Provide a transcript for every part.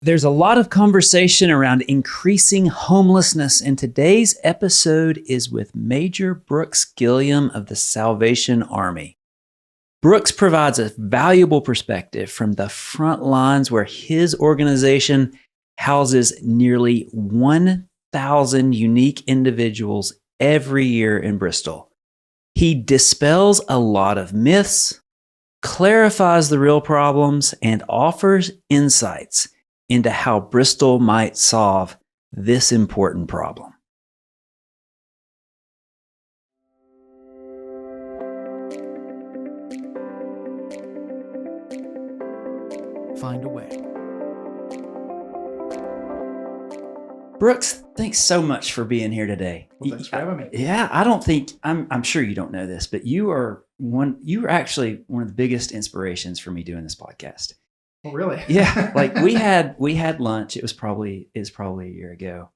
There's a lot of conversation around increasing homelessness, and today's episode is with Major Brooks Gilliam of the Salvation Army. Brooks provides a valuable perspective from the front lines where his organization houses nearly 1,000 unique individuals every year in Bristol. He dispels a lot of myths, clarifies the real problems, and offers insights into how Bristol might solve this important problem. Find a way. Brooks, thanks so much for being here today. Well, thanks for having me. Yeah, I'm sure you don't know this, but you are actually one of the biggest inspirations for me doing this podcast. Oh, really? Yeah, like we had lunch. It was probably a year ago,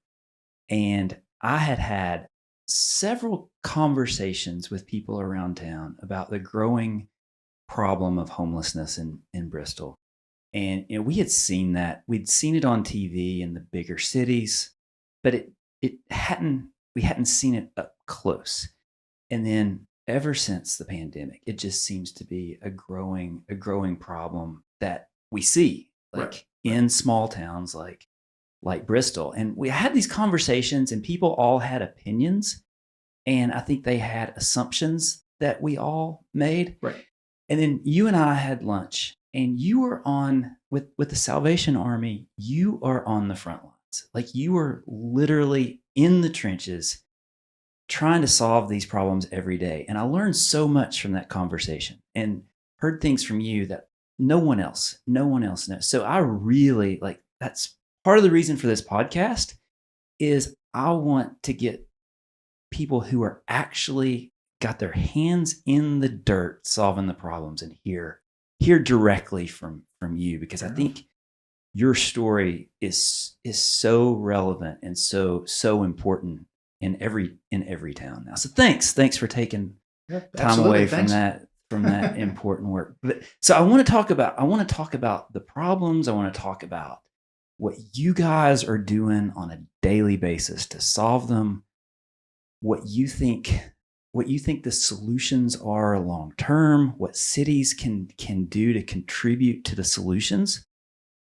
and I had several conversations with people around town about the growing problem of homelessness in Bristol. And we had seen that. We'd seen it on TV in the bigger cities, but we hadn't seen it up close. And then ever since the pandemic, it just seems to be a growing problem that we see in small towns like Bristol. And we had these conversations and people all had opinions. And I think they had assumptions that we all made. Right. And then you and I had lunch, and you were on with the Salvation Army. You are on the front lines. Like, you are literally in the trenches trying to solve these problems every day. And I learned so much from that conversation and heard things from you that no one else knows. So I really that's part of the reason for this podcast is I want to get people who are actually got their hands in the dirt solving the problems and hear directly from you, because I think your story is so relevant and so important in every town now. So thanks for taking time away from that important work. But so I want to talk about the problems. I want to talk about what you guys are doing on a daily basis to solve them, what you think the solutions are long term, what cities can do to contribute to the solutions.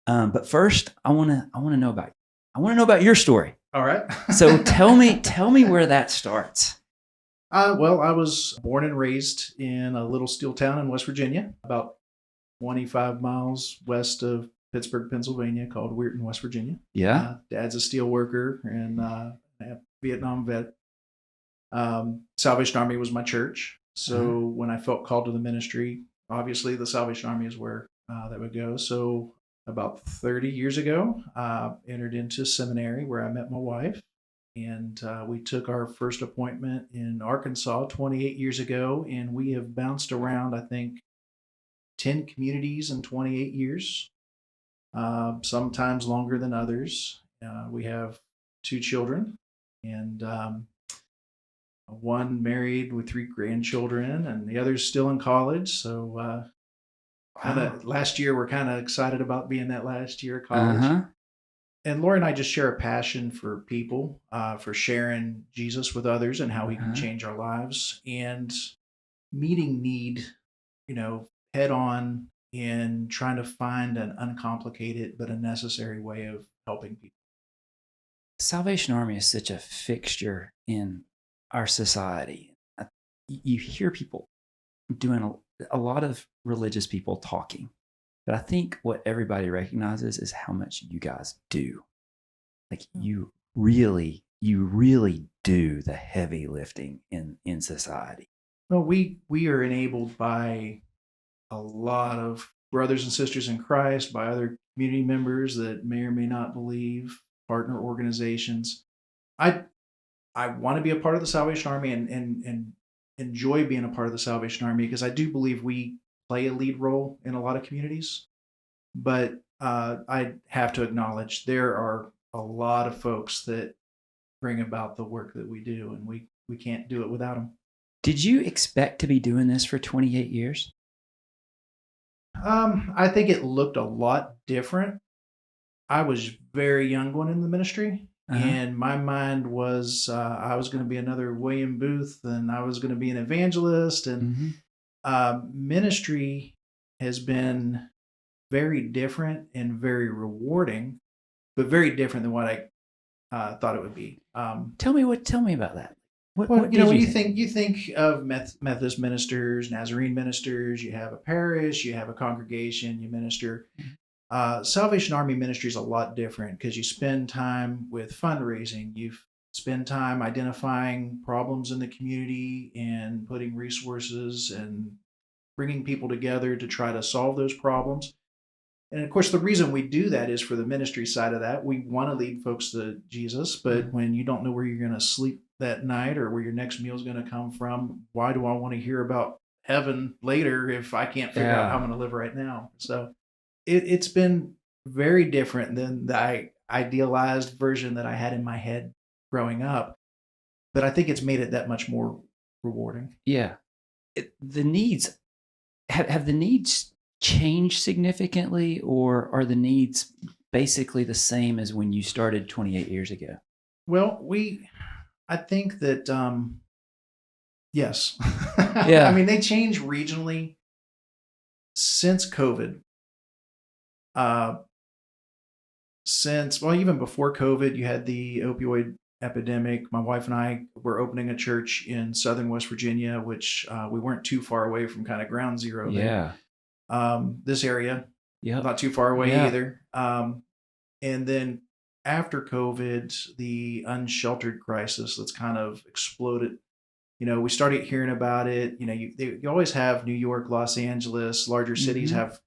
But first, I want to know about your story. All right. So tell me where that starts. Well, I was born and raised in a little steel town in West Virginia, about 25 miles west of Pittsburgh, Pennsylvania, called Weirton, West Virginia. Yeah. Dad's a steel worker and a Vietnam vet. Salvation Army was my church. So when I felt called to the ministry, obviously the Salvation Army is where that would go. So about 30 years ago, entered into seminary where I met my wife. And we took our first appointment in Arkansas 28 years ago. And we have bounced around, I think, 10 communities in 28 years, sometimes longer than others. We have 2 children and one married with 3 grandchildren, and the other's still in college. So last year, we're kind of excited about being that last year of college. And Lori and I just share a passion for people, for sharing Jesus with others and how he can change our lives, and meeting need, head on, and trying to find an uncomplicated but a necessary way of helping people. Salvation Army is such a fixture in our society. You hear people doing a lot of religious people talking, but I think what everybody recognizes is how much you guys do. Like, you really do the heavy lifting in society. Well, we are enabled by a lot of brothers and sisters in Christ, by other community members that may or may not believe, partner organizations. I want to be a part of the Salvation Army and enjoy being a part of the Salvation Army, because I do believe we play a lead role in a lot of communities. But I have to acknowledge there are a lot of folks that bring about the work that we do, and we can't do it without them. Did you expect to be doing this for 28 years? I think it looked a lot different I was very young going in the ministry, Uh-huh. and my mind was I was going to be another William Booth, and I was going to be an evangelist. And Hmm. ministry has been very different and very rewarding, but very different than what I thought it would be. Tell me about that. Well, What did when you you think? think of Methodist ministers, Nazarene ministers, you have a parish, you have a congregation, you minister. Salvation Army ministry is a lot different because you spend time with fundraising. You spend time identifying problems in the community and putting resources and bringing people together to try to solve those problems. And of course, the reason we do that is for the ministry side of that. We want to lead folks to Jesus, but when you don't know where you're going to sleep that night or where your next meal is going to come from, why do I want to hear about heaven later if I can't figure out how I'm Yeah. going to live right now? So it's been very different than the idealized version that I had in my head growing up. But I think it's made it that much more rewarding. Yeah. The needs have the needs changed significantly, or are the needs basically the same as when you started 28 years ago? Well, I think that, yes. I Yeah. mean, they change regionally since COVID. Uh, well, even before COVID, you had the opioid epidemic. My wife and I were opening a church in southern West Virginia, which we weren't too far away from kind of ground zero there. Yeah. This area, Yep. not too far away Yeah. either. And then after COVID, the unsheltered crisis that's kind of exploded. We started hearing about it. You always have New York, Los Angeles, larger cities Hmm. have,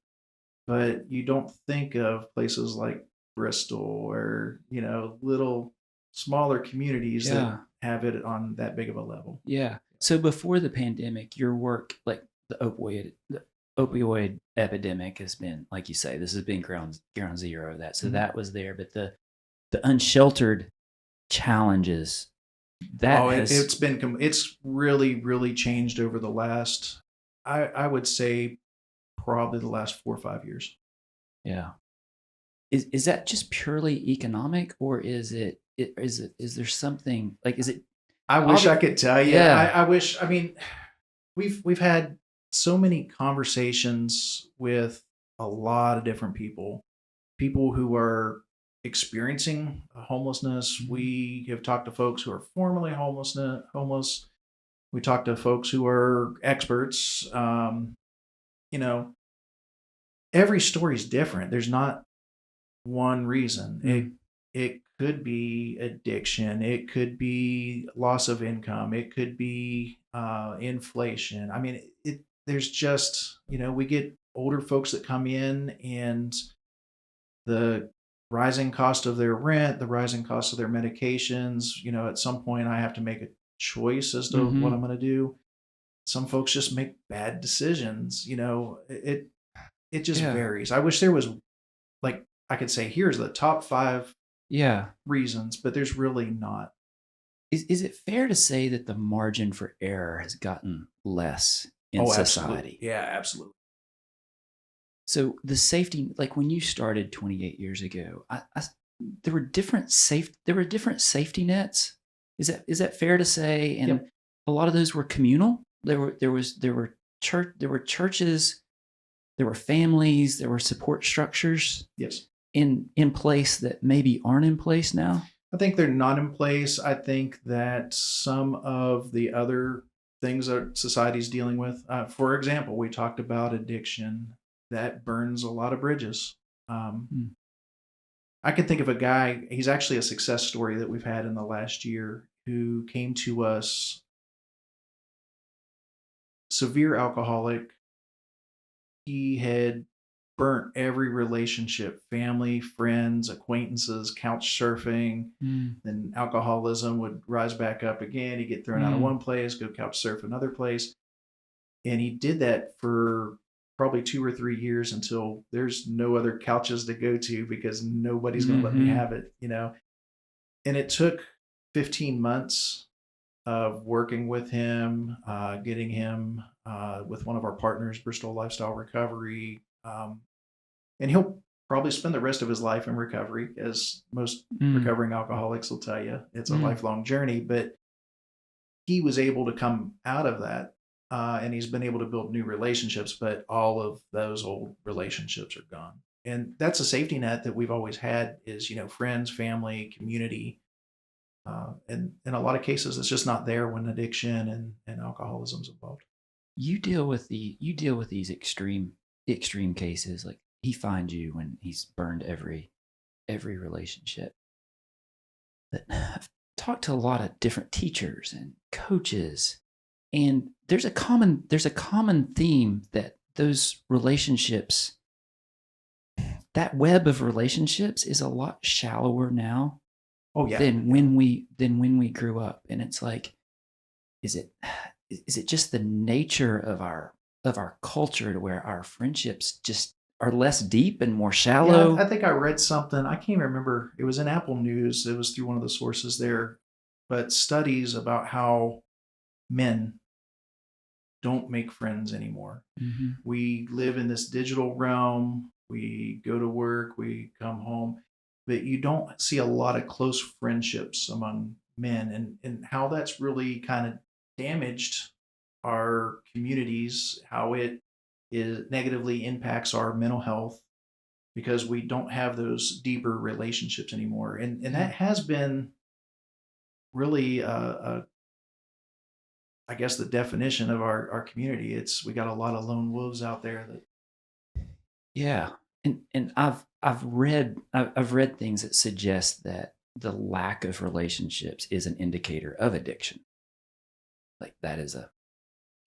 but you don't think of places like Bristol or little smaller communities that Yeah. have it on that big of a level. Yeah. So before the pandemic, your work, like the opioid epidemic, has been, like you say, this has been ground zero of that. So Mhm. that was there, but the unsheltered challenges that Oh, has, it's really really changed over the last, I would say, probably the last 4 or 5 years. yeah. Is that just purely economic, or is there something like, is it I wish I obvious? could tell you. Yeah. I wish. I mean, we've had so many conversations with a lot of different people who are experiencing homelessness. Mhm. We have talked to folks who are formerly homeless. We talk to folks who are experts. You know, every story is different. There's not one reason. It Mm. it could be addiction. It could be loss of income. It could be inflation. I mean, there's just we get older folks that come in and the rising cost of their rent, the rising cost of their medications. At some point, I have to make a choice as to what I'm Mhm. going to do. Some folks just make bad decisions. It just Yeah. varies. I wish there was, like, I could say here's the top 5 Yeah. reasons, but there's really not. Is it fair to say that the margin for error has gotten less in Oh, absolutely. society? Yeah, absolutely. So the safety, like when you started 28 years ago, there were different safety nets. Is that fair to say? Yep. And a lot of those were communal. There were churches, there were families, there were support structures Yes. in place that maybe aren't in place now. I think they're not in place. I think that some of the other things that society's dealing with, for example, we talked about addiction that burns a lot of bridges. Um, Mm. I can think of a guy, he's actually a success story that we've had in the last year, who came to us severe alcoholic. He had burnt every relationship, family, friends, acquaintances, couch surfing. Mm. Then alcoholism would rise back up again. He'd get thrown out of Mm. one place, go couch surf another place. And he did that for probably 2 or 3 years until there's no other couches to go to because nobody's going to let me Mhm. have it. And it took 15 months of working with him, getting him with one of our partners, Bristol Lifestyle Recovery. And he'll probably spend the rest of his life in recovery, as most Mm. recovering alcoholics will tell you. It's a Mm. lifelong journey, but he was able to come out of that, and he's been able to build new relationships, but all of those old relationships are gone. And that's a safety net that we've always had is, friends, family, community. And in a lot of cases, it's just not there when addiction and alcoholism's involved. You deal with these extreme cases. Like he finds you when he's burned every relationship. But I've talked to a lot of different teachers and coaches, and there's a common theme that those relationships, that web of relationships, is a lot shallower now Oh yeah. than when we grew up. And it's like, is it just the nature of our culture to where our friendships just are less deep and more shallow? Yeah, I think I read something. I can't remember. It was in Apple News. It was through one of the sources there, but studies about how men don't make friends anymore. Mm-hmm. We live in this digital realm. We go to work, we come home, but you don't see a lot of close friendships among men, and how that's really kind of damaged our communities, how it is negatively impacts our mental health because we don't have those deeper relationships anymore. And that has been really I guess the definition of our community. It's we got a lot of lone wolves out there that Yeah, and I've read things that suggest that the lack of relationships is an indicator of addiction. Like that is a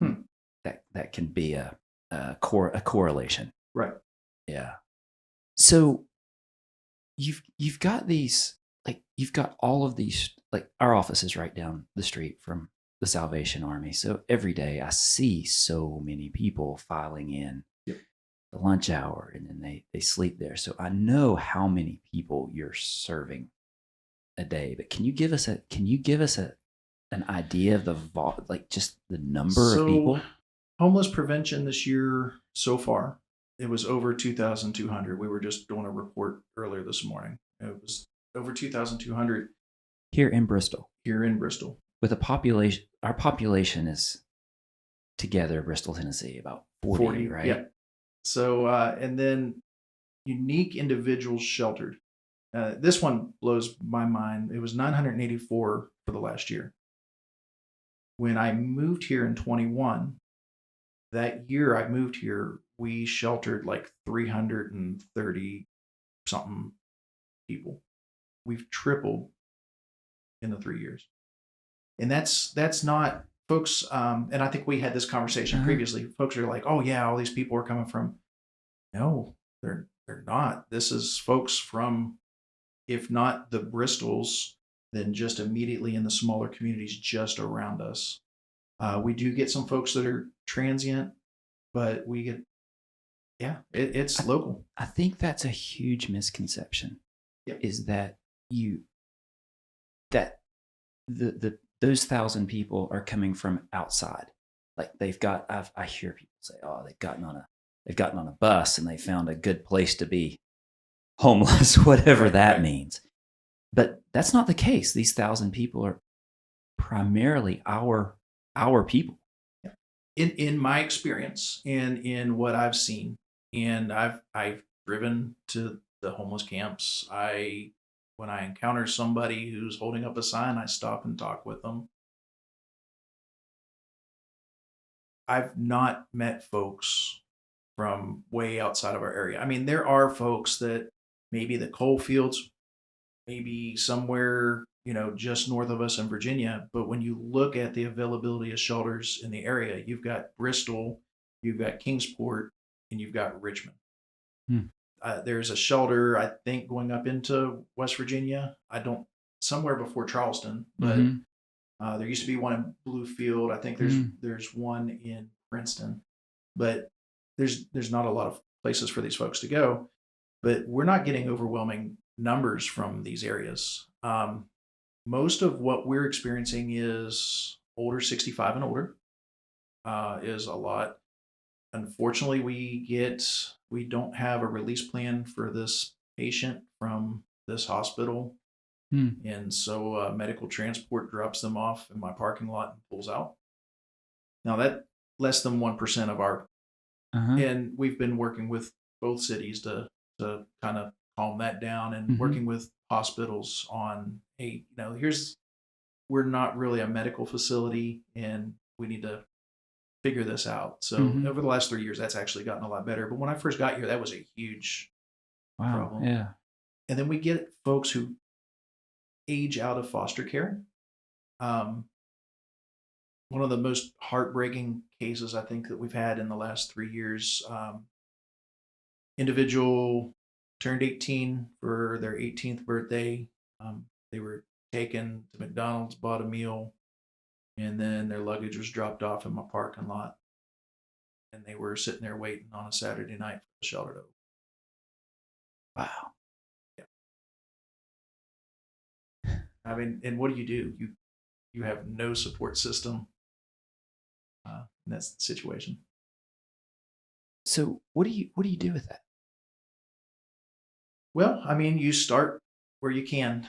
hmm, that can be a correlation. right. Yeah. So you've got these, like you've got all of these, like our office is right down the street from the Salvation Army. So every day I see so many people filing in Yep. the lunch hour, and then they sleep there. So I know how many people you're serving a day. But can you give us an idea of the like just the number of So people? homeless prevention this year so far, it was over 2,200. We were just doing a report earlier this morning. It was over 2,200 Here in Bristol, here in Bristol. with a population, our population is together, Bristol, Tennessee, about 40, right? Yeah. So, and then unique individuals sheltered. This one blows my mind. It was 984 for the last year. When I moved here in 21, that year I moved here, we sheltered like 330 something people. We've tripled in the 3 years. And that's not folks. And I think we had this conversation previously. Folks are like, oh yeah, all these people are coming from. No, they're not. This is folks from, if not the Bristols, then just immediately in the smaller communities just around us. We do get some folks that are transient, but we get, yeah, it's local. I think that's a huge misconception. Yep. Is that that the those 1,000 people are coming from outside. Like I hear people say, oh, they've gotten on a bus and they found a good place to be homeless, whatever that means. But that's not the case. These 1,000 people are primarily our people. Yeah. In my experience and in what I've seen, and I've driven to the homeless camps. When I encounter somebody who's holding up a sign, I stop and talk with them. I've not met folks from way outside of our area. I mean, there are folks that maybe the coal fields, maybe somewhere, just north of us in Virginia. But when you look at the availability of shelters in the area, you've got Bristol, you've got Kingsport, and you've got Richmond. Hmm. There's a shelter, I think, going up into West Virginia. Somewhere before Charleston, but there used to be one in Bluefield. I think there's one in Princeton, but there's not a lot of places for these folks to go. But we're not getting overwhelming numbers from these areas. Most of what we're experiencing is older, 65 and older, is a lot. unfortunately, we don't have a release plan for this patient from this hospital. Hmm. And so medical transport drops them off in my parking lot and pulls out. Now that less than 1% of our, Uh-huh. and we've been working with both cities to kind of calm that down and Mm-hmm. working with hospitals on, hey, we're not really a medical facility and we need to figure this out. So Mm-hmm. over the last 3 years, that's actually gotten a lot better. But when I first got here, that was a huge Wow. problem. Yeah. And then we get folks who age out of foster care. Um, One of the most heartbreaking cases I think that we've had in the last 3 years. Individual turned 18 for their 18th birthday. They were taken to McDonald's, bought a meal, and then their luggage was dropped off in my parking lot. And they were sitting there waiting on a Saturday night for the shelter to open. Wow. Yeah. I mean, and what do? You have no support system in that situation. So what do you do with that? Well, I mean, you start where you can.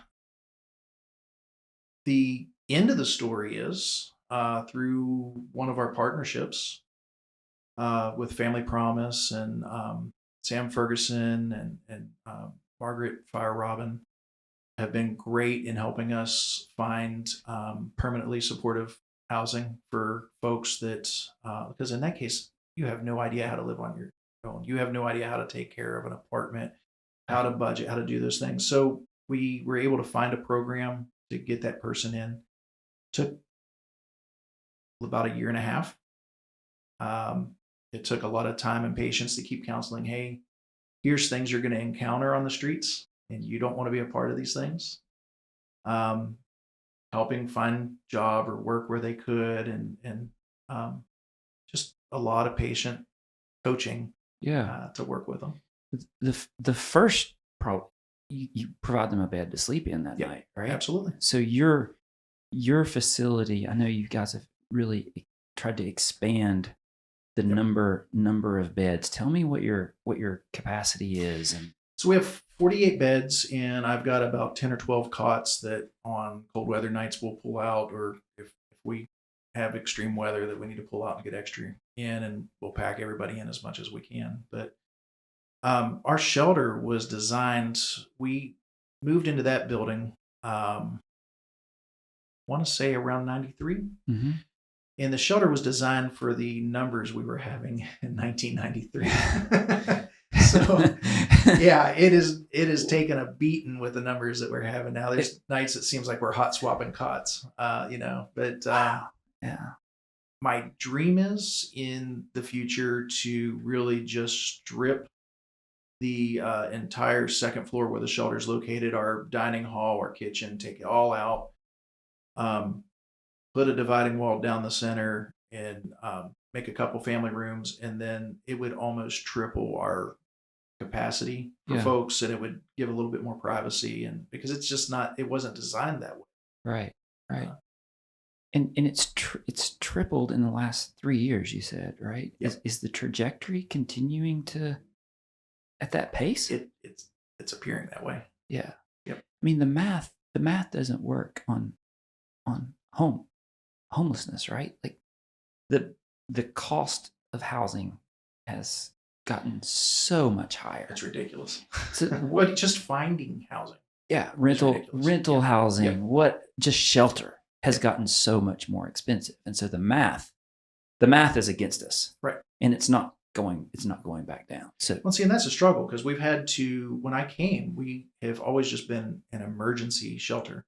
The end of the story is through one of our partnerships with Family Promise and Sam Ferguson and Margaret Fire Robin have been great in helping us find permanently supportive housing for folks that, because in that case, you have no idea how to live on your own. You have no idea how to take care of an apartment, how to budget, how to do those things. So we were able to find a program to get that person in. Took about a year and a half. Um, it took a lot of time and patience to keep counseling. Hey, here's things you're going to encounter on the streets, and you don't want to be a part of these things. Um, Helping find job or work where they could, and um, just a lot of patient coaching Yeah. to work with them. The first pro you provide them a bed to sleep in that Yep, night, right? absolutely. So your facility, I know you guys have really tried to expand the Yep. number of beds. Tell me what your capacity is. And So we have 48 beds, and I've got about 10 or 12 cots that on cold weather nights we'll pull out, or if we have extreme weather that we need to pull out and get extra in, and we'll pack everybody in as much as we can. But our shelter was designed, we moved into that building, want to say around 93. mm-hmm. And the shelter was designed for the numbers we were having in 1993. So yeah, it is taken a beating with the numbers that we're having now. There's nights it seems like we're hot swapping cots, but Wow. Yeah. my dream is in the future to really just strip the entire second floor where the shelter is located, our dining hall, our kitchen, take it all out, um, put a dividing wall down the center, and make a couple family rooms, and then it would almost triple our capacity for Yeah. folks, and it would give a little bit more privacy, and because it's just not, it wasn't designed that way. Right. Right. Uh, And it's tripled in the last 3 years, you said, right? Yep. Is the trajectory continuing to at that pace? It's appearing that way. Yeah. Yep. I mean, the math doesn't work on homelessness, right? Like the cost of housing has gotten so much higher. It's ridiculous. So What just finding housing? yeah, rental ridiculous. Yeah. housing, Yep. what just shelter has Yep. gotten so much more expensive. And so the math is against us. Right. And it's not going back down. So Well, see, and that's a struggle because we've had to, when I came, we have always just been an emergency shelter.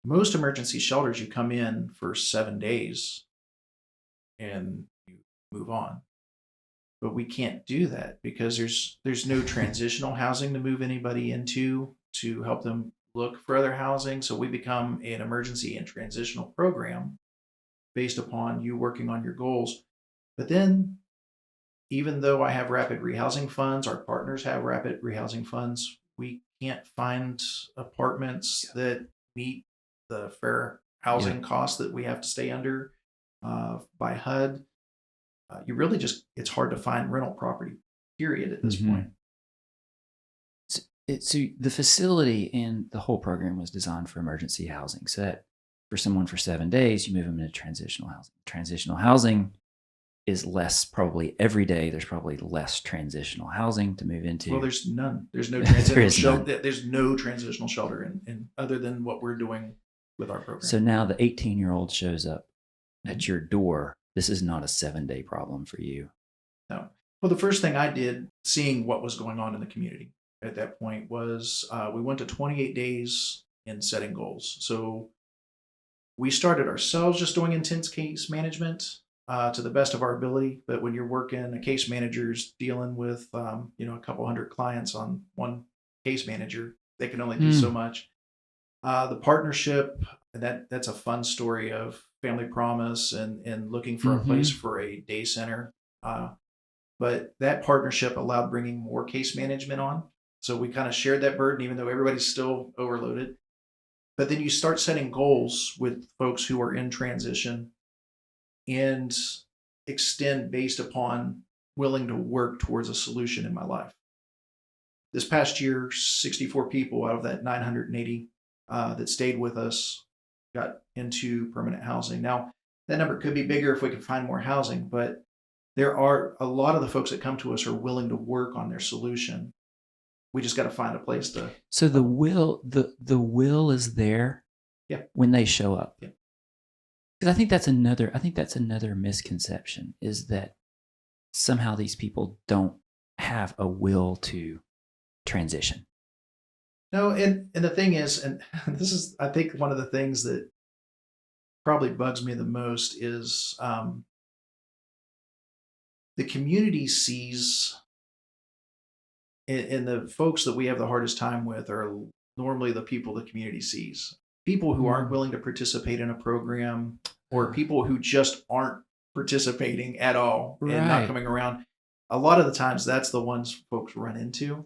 Most emergency shelters, you come in for 7 days and you move on. But we can't do that because there's no transitional housing to move anybody into to help them look for other housing. So we become an emergency and transitional program based upon you working on your goals. But then, even though I have rapid rehousing funds, our partners have rapid rehousing funds, we can't find apartments that meet the fair housing costs that we have to stay under by HUD. you really it's hard to find rental property, period, at this point. So the facility and the whole program was designed for emergency housing. So that for someone for 7 days, you move them into transitional housing. Transitional housing is less, probably every day. There's probably less transitional housing to move into. Well, there's none. There's no transitional shelter. None. There's no transitional shelter in other than what we're doing with our program. So now the 18-year-old shows up at your door. This is not a 7-day problem for you. No. Well, the first thing I did, seeing what was going on in the community at that point, was we went to 28 days in setting goals. So we started ourselves just doing intense case management to the best of our ability. But when you're working, a case manager's dealing with a couple hundred clients on one case manager, they can only do so much. The partnership, that's a fun story of Family Promise and looking for a place for a day center. But that partnership allowed bringing more case management on. So we kind of shared that burden, even though everybody's still overloaded. But then you start setting goals with folks who are in transition and extend based upon willing to work towards a solution in my life. This past year, 64 people out of that 980 that stayed with us got into permanent housing. Now, that number could be bigger if we could find more housing, but there are a lot of the folks that come to us are willing to work on their solution. We just got to find a place to. So the will is there. Yeah. When they show up. Yeah. Because I think that's another misconception, is that somehow these people don't have a will to transition. No, and the thing is, and this is, I think, one of the things that probably bugs me the most is the community sees, and the folks that we have the hardest time with are normally the people the community sees. People who aren't willing to participate in a program, or people who just aren't participating at all and not coming around. A lot of the times that's the ones folks run into,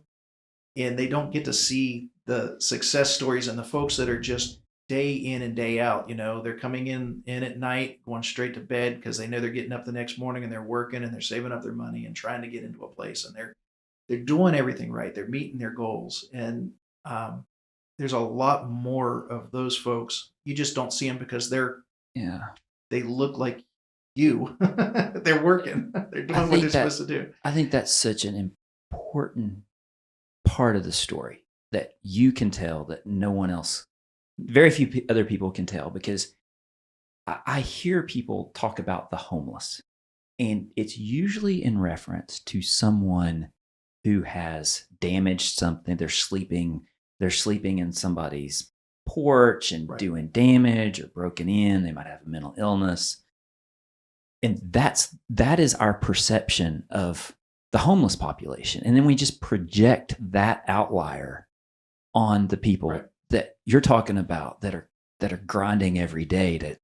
and they don't get to see the success stories and the folks that are just day in and day out. They're coming in at night, going straight to bed because they know they're getting up the next morning and they're working and they're saving up their money and trying to get into a place, and they're doing everything right. They're meeting their goals. And there's a lot more of those folks. You just don't see them because they look like you. They're working. They're doing what they're supposed to do. I think that's such an important part of the story that you can tell that no one else, very few other people can tell, because I hear people talk about the homeless, and it's usually in reference to someone who has damaged something. They're sleeping in somebody's porch and doing damage, or broken in. They might have a mental illness. And that is our perception of the homeless population. And then we just project that outlier on the people that you're talking about that are grinding every day to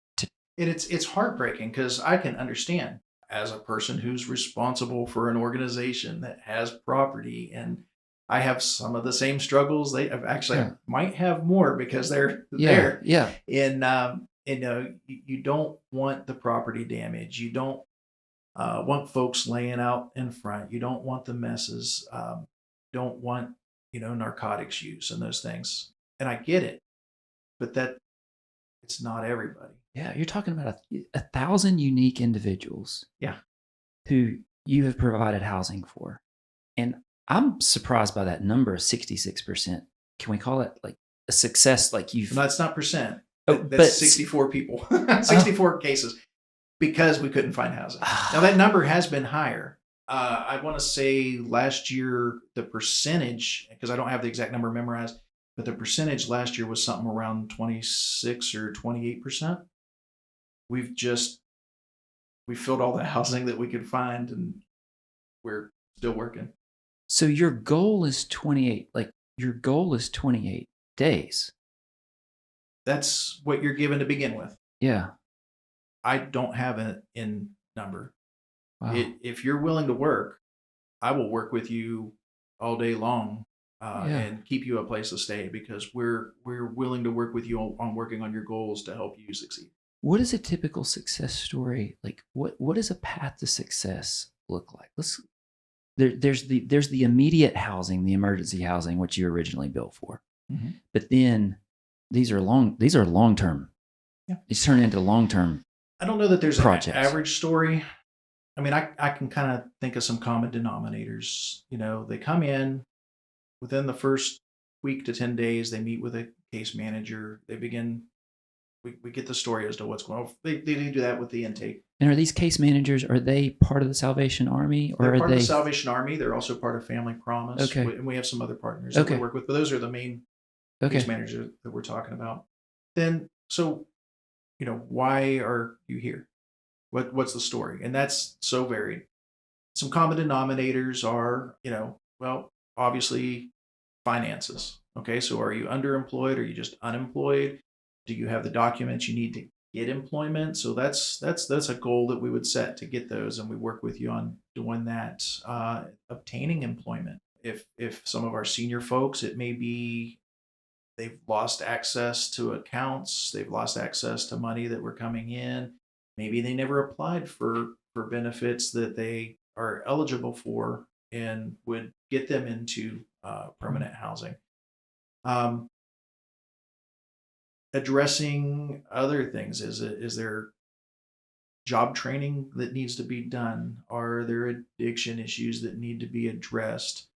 and it's heartbreaking, because I can understand, as a person who's responsible for an organization that has property, and I have some of the same struggles they have. Actually, I might have more because they're there. Yeah. And you don't want the property damage. You don't want folks laying out in front. You don't want the messes. Don't want narcotics use and those things. And I get it, but it's not everybody. Yeah, you're talking about 1,000 unique individuals. Yeah. Who you have provided housing for. And I'm surprised by that number of 66%. Can we call it like a success? Like No, it's not percent. Oh, that's 64 people, 64 cases, because we couldn't find housing. Now that number has been higher. I want to say last year, the percentage, because I don't have the exact number memorized, but the percentage last year was something around 26 or 28%. We filled all the housing that we could find, and we're still working. So your goal is 28. Like, your goal is 28 days. That's what you're given to begin with. Yeah. I don't have an in number. Wow. If you're willing to work, I will work with you all day long and keep you a place to stay, because we're willing to work with you on working on your goals to help you succeed. What is a typical success story? Like what does a path to success look like? There's the immediate housing, the emergency housing, which you originally built for. Mm-hmm. But then these are long term. Yeah. These turn into long term. I don't know that there's projects. an average story. I mean, I can kind of think of some common denominators. They come in within the first week to 10 days, they meet with a case manager. They begin, we get the story as to what's going on. They do that with the intake. And are these case managers, are they part of the Salvation Army? Or They're are part they of the Salvation Army. They're also part of Family Promise. Okay. And we have some other partners that we work with, but those are the main case managers that we're talking about. Then, so, why are you here? What's the story? And that's so varied. Some common denominators are, well, obviously finances. Okay, so are you underemployed? Are you just unemployed? Do you have the documents you need to get employment? So that's a goal that we would set to get those, and we work with you on doing that. Obtaining employment. If some of our senior folks, it may be they've lost access to accounts, they've lost access to money that were coming in. Maybe they never applied for benefits that they are eligible for and would get them into permanent housing. Addressing other things. Is there job training that needs to be done? Are there addiction issues that need to be addressed?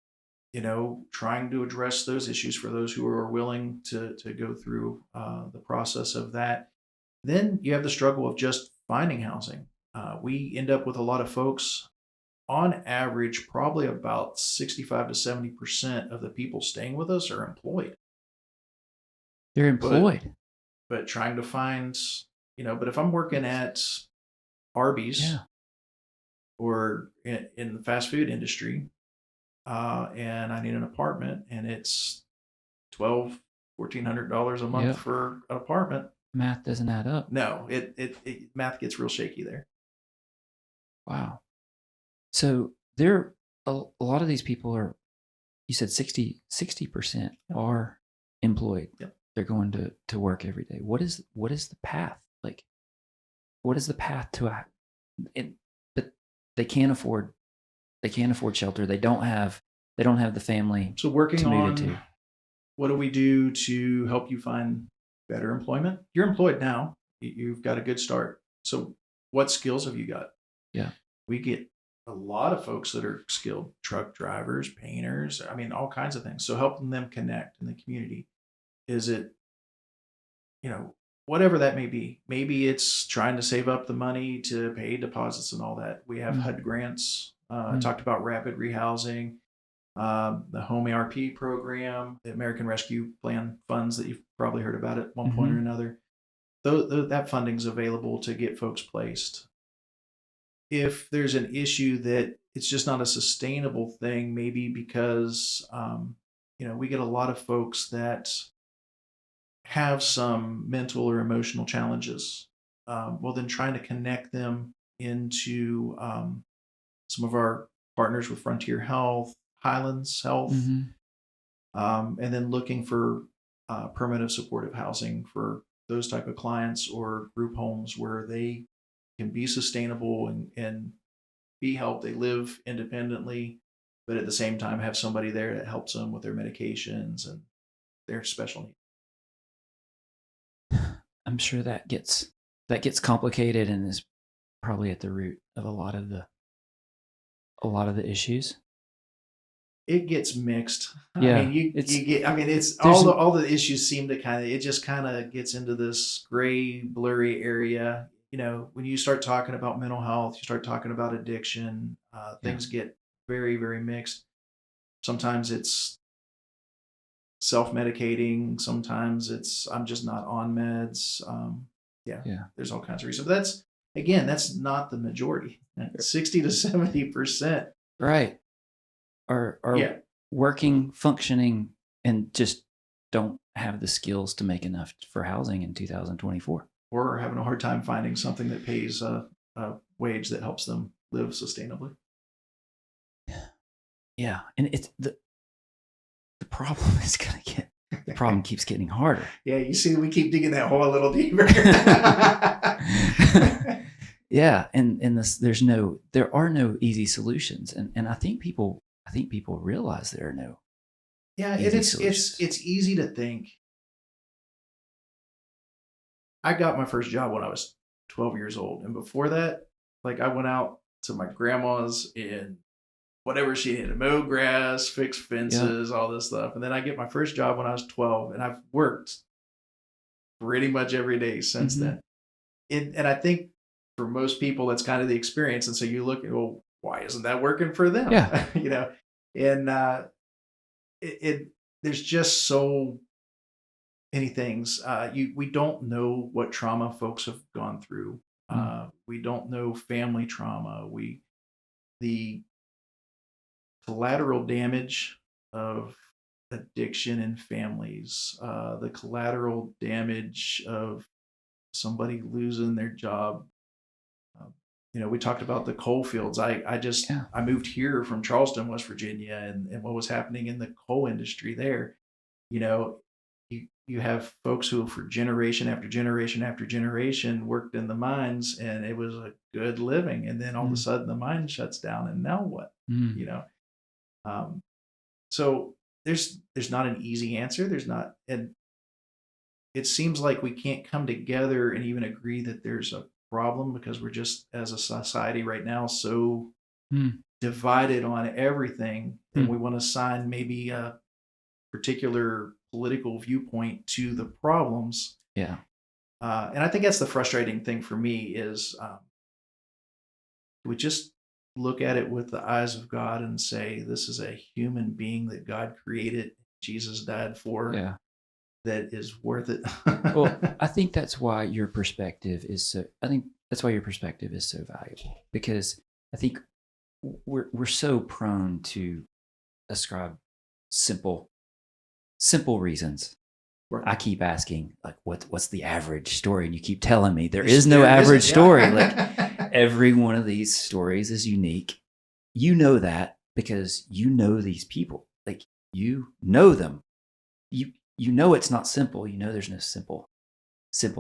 Trying to address those issues for those who are willing to go through the process of that. Then you have the struggle of just finding housing. We end up with a lot of folks, on average, probably about 65 to 70% of the people staying with us are employed. They're employed. But trying to find, but if I'm working at Arby's or in the fast food industry, and I need an apartment and it's $1,400 a month for an apartment. Math doesn't add up. No, it math gets real shaky there. Wow. So there a lot of these people are, you said 60% are employed. Yep. They're going to work every day. What is the path? Like, what is the path to but they can't afford shelter. They don't have the family. So working to move on into. What do we do to help you find better employment? You're employed now. You've got a good start. So what skills have you got? Yeah. We get a lot of folks that are skilled truck drivers, painters, all kinds of things. So helping them connect in the community. Is it, whatever that may be. Maybe it's trying to save up the money to pay deposits and all that. We have HUD grants. I talked about rapid rehousing, the Home ARP program, the American Rescue Plan funds that you've probably heard about at one point or another. That funding's available to get folks placed. If there's an issue that it's just not a sustainable thing, maybe because, we get a lot of folks that have some mental or emotional challenges. Well, then trying to connect them into some of our partners with Frontier Health, Highlands Health, and then looking for permanent supportive housing for those type of clients, or group homes where they can be sustainable and be helped. They live independently, but at the same time have somebody there that helps them with their medications and their special needs. I'm sure that gets complicated and is probably at the root of a lot of the issues. It gets mixed. Yeah, it's all the issues seem to it just gets into this gray, blurry area. When you start talking about mental health, you start talking about addiction, things get very, very mixed. Sometimes it's self-medicating. Sometimes it's, I'm just not on meds. There's all kinds of reasons. But that's not the majority. 60 to 70%. Right. Are working, functioning, and just don't have the skills to make enough for housing in 2024. Or having a hard time finding something that pays a wage that helps them live sustainably. Yeah. And it's the problem is going to get the problem keeps getting harder. Yeah, you see, we keep digging that hole a little deeper. Yeah, and there are no easy solutions, and I think people realize there are no Yeah, and easy it's solutions. it's easy to think. I got my first job when I was 12 years old, and before that, like I went out to my grandma's and whatever she had to mow grass, fix Yep. fences, all this stuff. And then I get my first job when I was 12, and I've worked pretty much every day since Mm-hmm. then. And I think for most people, that's kind of the experience. And so you look at, well, why isn't that working for them? Yeah. You know, and it there's just so many things. We don't know what trauma folks have gone through. Mm. We don't know family trauma. The collateral damage of addiction in families, the collateral damage of somebody losing their job. Um, we talked about the coal fields. Yeah. I moved here from Charleston, West Virginia, and what was happening in the coal industry there. You know, you have folks who for generation after generation after generation worked in the mines, and it was a good living, and then all of a Mm. sudden the mine shuts down, and now what? Mm. You know, um, so there's not an easy answer. There's not, and it seems like we can't come together and even agree that there's a problem because we're just as a society right now so Mm. divided on everything, and Mm. we want to assign maybe a particular political viewpoint to the problems. Yeah. And I think that's the frustrating thing for me is we just look at it with the eyes of God and say, this is a human being that God created, Jesus died for, Yeah. that is worth it. Well, I think that's why your perspective is so. I think that's why your perspective is so valuable, because I think we're so prone to ascribe simple reasons. Right. I keep asking, like, what's the average story, and you keep telling me there It's- is no there average isn't, yeah. story. Like every one of these stories is unique. You know that because you know these people. Like you know them. You know it's not simple. You know there's no simple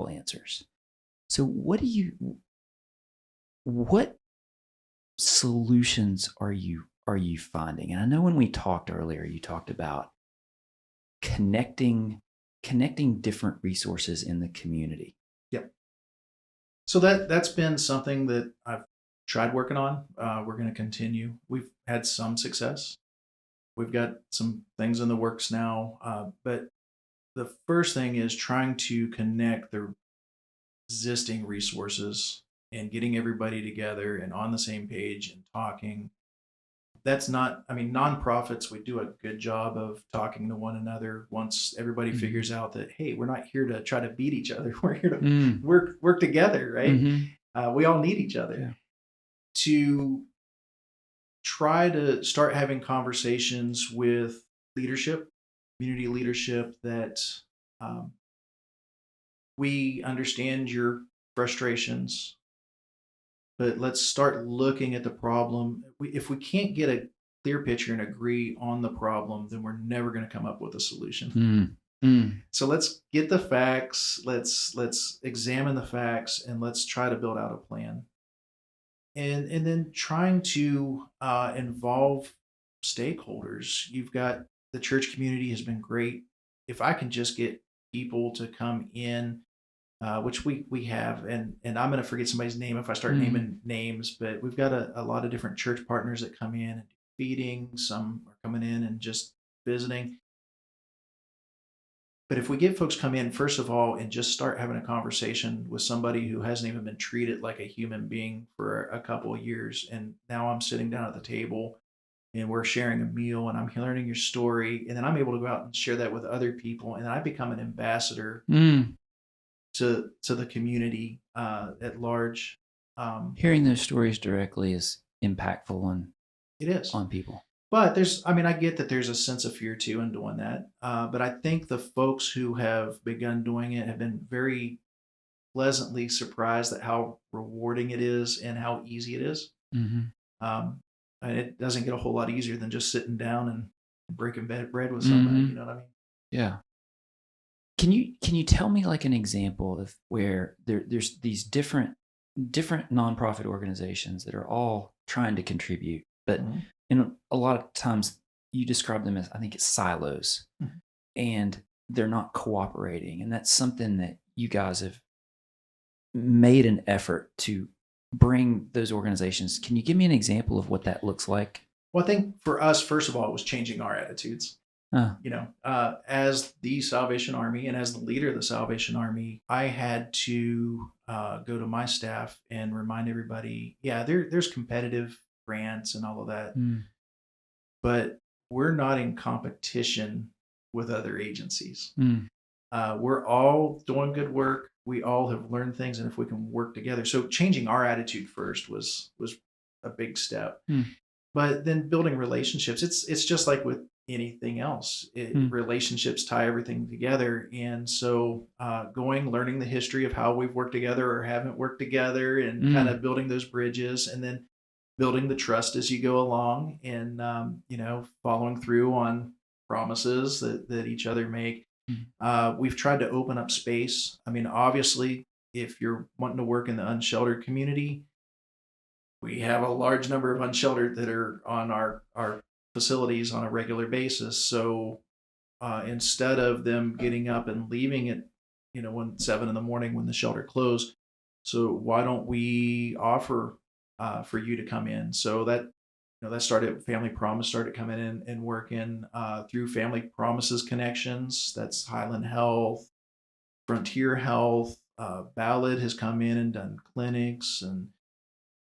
answers. So what solutions are you finding? And I know when we talked earlier, you talked about connecting different resources in the community. Yep. So that's been something that I've tried working on. We're going to continue. We've had some success. We've got some things in the works now, but the first thing is trying to connect the existing resources and getting everybody together and on the same page and talking. That's not, I mean, nonprofits, we do a good job of talking to one another once everybody Mhm. figures out that, hey, we're not here to try to beat each other. We're here to Mm. work together, right? Mhm. We all need each other Yeah. to try to start having conversations with leadership, community leadership, that um, we understand your frustrations, but let's start looking at the problem. If we can't get a clear picture and agree on the problem, then we're never going to come up with a solution. Mm. Mm. So let's get the facts. Let's examine the facts and let's try to build out a plan. And then trying to involve stakeholders. You've got the church community has been great. If I can just get people to come in, which we have, and I'm going to forget somebody's name if I start Mhm. naming names, but we've got a lot of different church partners that come in and do feeding. Some are coming in and just visiting. But if we get folks come in, first of all, and just start having a conversation with somebody who hasn't even been treated like a human being for a couple of years, and now I'm sitting down at the table and we're sharing a meal and I'm learning your story, and then I'm able to go out and share that with other people, and I become an ambassador Mm. to the community at large. Hearing those stories directly is impactful It is. on people. But I mean, I get that there's a sense of fear too in doing that. But I think the folks who have begun doing it have been very pleasantly surprised at how rewarding it is and how easy it is. Mm-hmm. Um, and it doesn't get a whole lot easier than just sitting down and breaking bread with somebody. Mm-hmm. You know what I mean? Yeah. Can you tell me like an example of where there's these different nonprofit organizations that are all trying to contribute, but Mhm. in a lot of times you describe them as, I think it's silos, Mhm. and they're not cooperating, and that's something that you guys have made an effort to bring those organizations. Can you give me an example of what that looks like? Well, I think for us, first of all, it was changing our attitudes. Uh, As the Salvation Army and as the leader of the Salvation Army, I had to go to my staff and remind everybody, yeah, there's competitive grants and all of that, mm, but we're not in competition with other agencies. mm, We're all doing good work. We all have learned things, and if we can work together, so changing our attitude first was a big step. mm, But then building relationships, it's just like with anything else. mm, Relationships tie everything together, and so learning the history of how we've worked together or haven't worked together, and kind mm, of building those bridges, and then building the trust as you go along, and following through on promises that each other make. mm. We've tried to open up space. I mean, obviously, if you're wanting to work in the unsheltered community, we have a large number of unsheltered that are on our facilities on a regular basis. So instead of them getting up and leaving at when 7 in the morning when the shelter closed, so why don't we offer for you to come in? So that started. Family Promise started coming in and working through Family Promises connections. That's Highland Health, Frontier Health. Ballad has come in and done clinics, and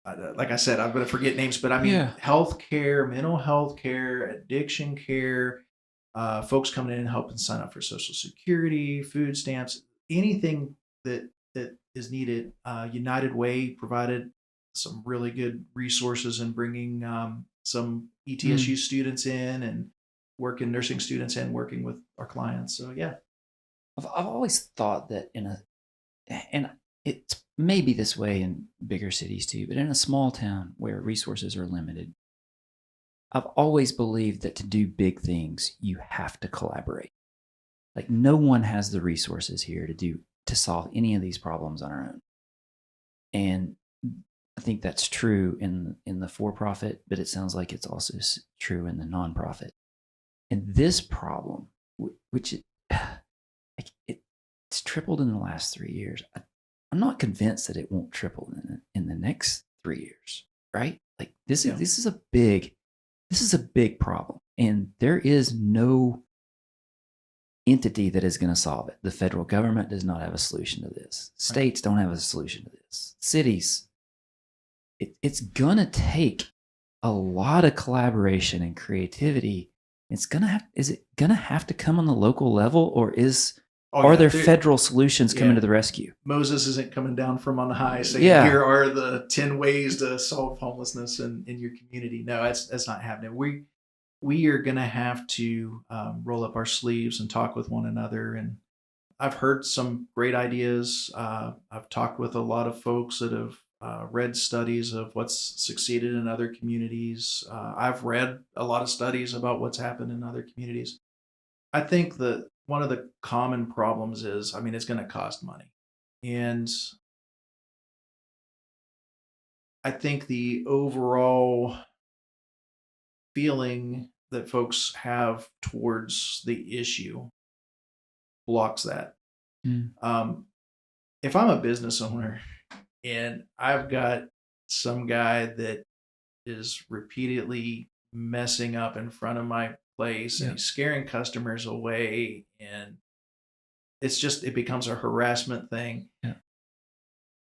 like I said, I'm going to forget names, but I mean, Yeah. healthcare, mental health care, addiction care, folks coming in and helping sign up for Social Security, food stamps, anything that is needed. United Way provided some really good resources in bringing some ETSU Mm. students in and working nursing students in, working with our clients. So yeah, I've always thought that and it's maybe this way in bigger cities too, but in a small town where resources are limited, I've always believed that to do big things, you have to collaborate. Like no one has the resources here to solve any of these problems on our own. And I think that's true in the for-profit, but it sounds like it's also true in the nonprofit. And this problem, which it's tripled in the last 3 years. I'm not convinced that it won't triple in the next 3 years, right? Like this Yeah. is a big problem, and there is no entity that is going to solve it. The federal government does not have a solution to this. States don't have a solution to this. Cities, it's going to take a lot of collaboration and creativity. Is it going to have to come on the local level, or are there federal solutions coming to the rescue? Moses isn't coming down from on high saying, Yeah. here are the 10 ways to solve homelessness in your community. No, that's not happening. We are going to have to roll up our sleeves and talk with one another. And I've heard some great ideas. I've talked with a lot of folks that have read studies of what's succeeded in other communities. I've read a lot of studies about what's happened in other communities. I think that one of the common problems is, I mean, it's going to cost money. And I think the overall feeling that folks have towards the issue blocks that. Mm. If I'm a business owner and I've got some guy that is repeatedly messing up in front of my place and he's scaring customers away, and it becomes a harassment thing. Yeah.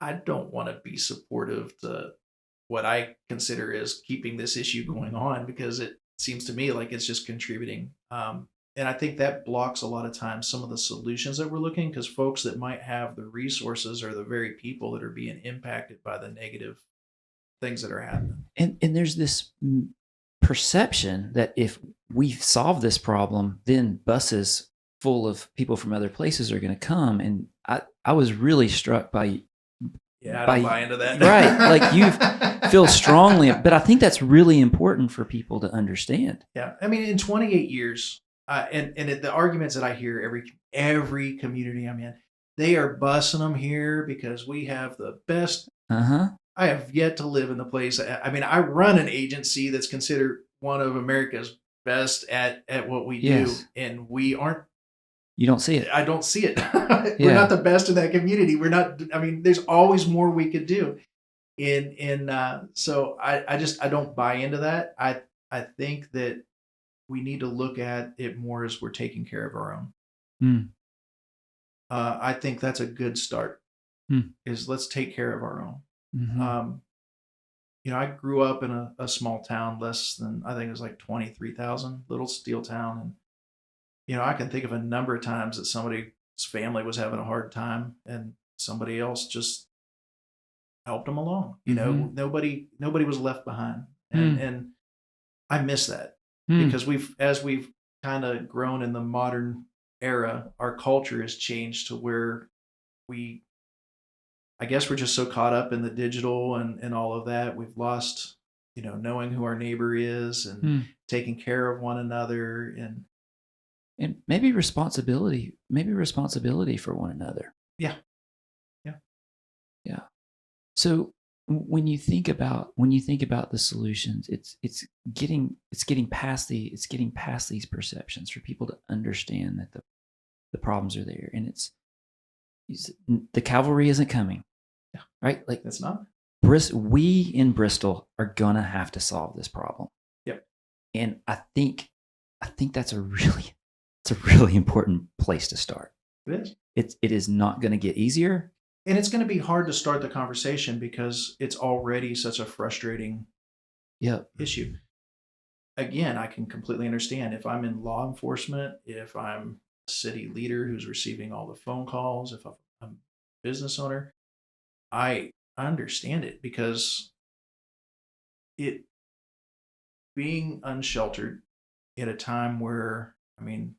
I don't want to be supportive to what I consider is keeping this issue going on, because it seems to me like it's just contributing. And I think that blocks a lot of times some of the solutions that we're looking, because folks that might have the resources are the very people that are being impacted by the negative things that are happening. And there's this perception that if we solve this problem, then buses full of people from other places are going to come. And I was really struck by I don't buy into that. Right. Like you feel strongly, but I think that's really important for people to understand. Yeah. I mean, in 28 years, The arguments that I hear every community I'm in, they are busing them here because we have the best. Uh-huh. I have yet to live in the place. I mean, I run an agency that's considered one of America's best at what we do, Yes. and we aren't. You don't see it. I don't see it. We're not Yeah. the best in that community. We're not. I mean, there's always more we could do. So I don't buy into that. I think that we need to look at it more as we're taking care of our own. Mm. I think that's a good start. Mm. Is let's take care of our own. Mhm. Um, I grew up in a small town, less than I think it was like 23,000, little steel town, and I can think of a number of times that somebody's family was having a hard time, and somebody else just helped them along. Mhm. Nobody was left behind, and Mm. and I miss that Mm. because we've kind of grown in the modern era. Our culture has changed to where we, I guess, we're just so caught up in the digital and all of that. We've lost, knowing who our neighbor is and Mm. taking care of one another. And And maybe responsibility for one another. yeah, yeah, Yeah. So when you think about the solutions, it's getting past these perceptions for people to understand that the problems are there, and it's the cavalry isn't coming, yeah. right? Like It's not. We in Bristol are gonna have to solve this problem, Yep, and I think it's a really important place to start. it is. It is not going to get easier. And it's going to be hard to start the conversation because it's already such a frustrating Yep. issue. Again, I can completely understand if I'm in law enforcement, if I'm a city leader who's receiving all the phone calls, if I'm a business owner, I understand it because it being unsheltered at a time where, I mean,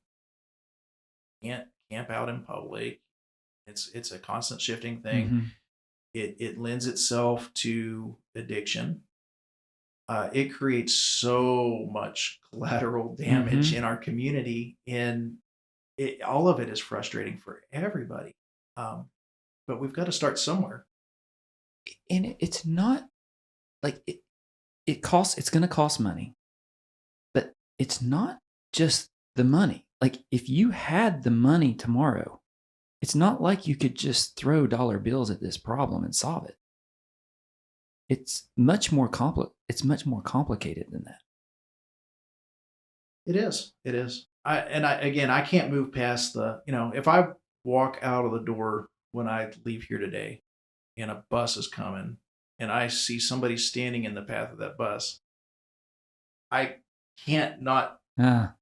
can't camp out in public. It's a constant shifting thing. Hmm. It lends itself to addiction. It creates so much collateral damage Hmm. in our community, and all of it is frustrating for everybody. Um, but we've got to start somewhere. And it's not like it costs. It's going to cost money, but it's not just the money. Like if you had the money tomorrow, it's not like you could just throw dollar bills at this problem and solve it. It's much more complicated than that. It is. It is. I can't move past if I walk out of the door when I leave here today and a bus is coming and I see somebody standing in the path of that bus, I can't not Ah.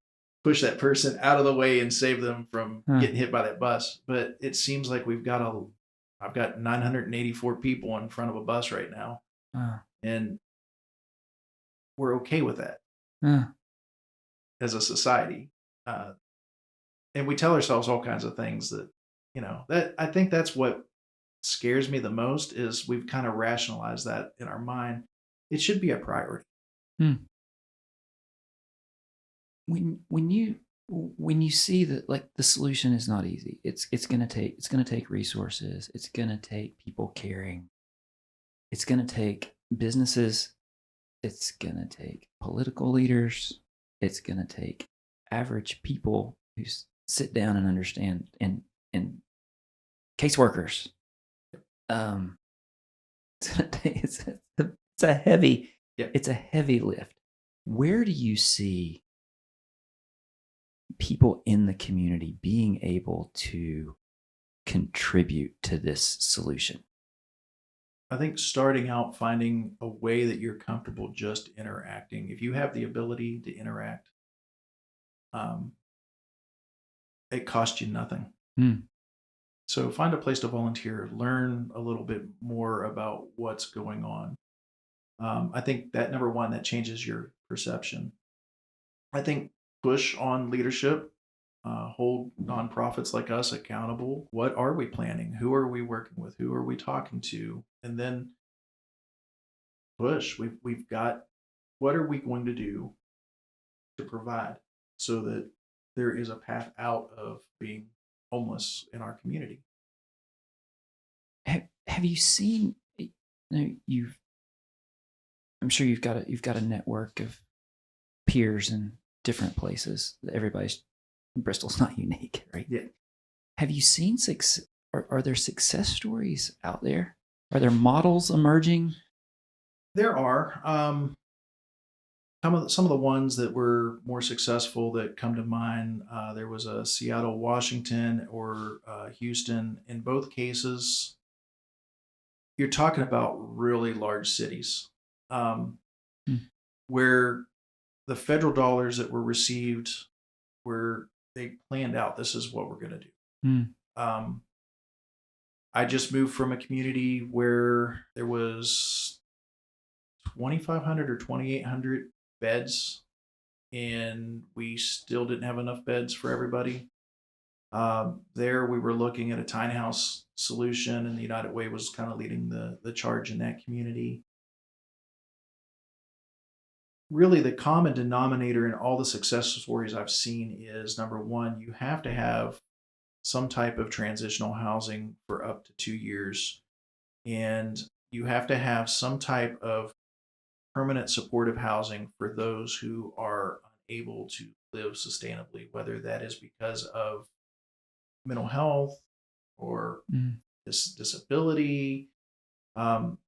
push that person out of the way and save them from Ah. getting hit by that bus. But it seems like I've got 984 people in front of a bus right now, Ah. and we're okay with that Ah. as a society. Uh, and we tell ourselves all kinds of things that, that I think that's what scares me the most is we've kind of rationalized that in our mind. It should be a priority. Hmm. When you see that, like, the solution is not easy. It's gonna take resources. It's gonna take people caring. It's gonna take businesses. It's gonna take political leaders. It's gonna take average people who sit down and understand, and caseworkers. Um, it's gonna take it's a heavy Yeah. it's a heavy lift. Where do you see people in the community being able to contribute to this solution? I think starting out finding a way that you're comfortable just interacting. If you have the ability to interact, um, it costs you nothing. Mm. So find a place to volunteer, learn a little bit more about what's going on. I think that number one, that changes your perception. I think push on leadership, hold nonprofits like us accountable. What are we planning? Who are we working with? Who are we talking to? And then push. We've got what are we going to do to provide so that there is a path out of being homeless in our community. Have you seen? You've I'm sure you've got a network of peers in different places. Everybody's Bristol's not unique, right? Yeah. Have you seen are there success stories out there? Are there models emerging? There are some of the ones that were more successful that come to mind. There was a Seattle, Washington, or Houston. In both cases, you're talking about really large cities, um, Hmm. where the federal dollars that were received where they planned out this is what we're going to do. Hmm. Um, I just moved from a community where there was 2,500 or 2,800 beds, and we still didn't have enough beds for everybody. There, we were looking at a tiny house solution, and the United Way was kind of leading the charge in that community. Really, the common denominator in all the success stories I've seen is number one, you have to have some type of transitional housing for up to 2 years, and you have to have some type of permanent supportive housing for those who are unable to live sustainably, whether that is because of mental health or Hmm. disability. Um,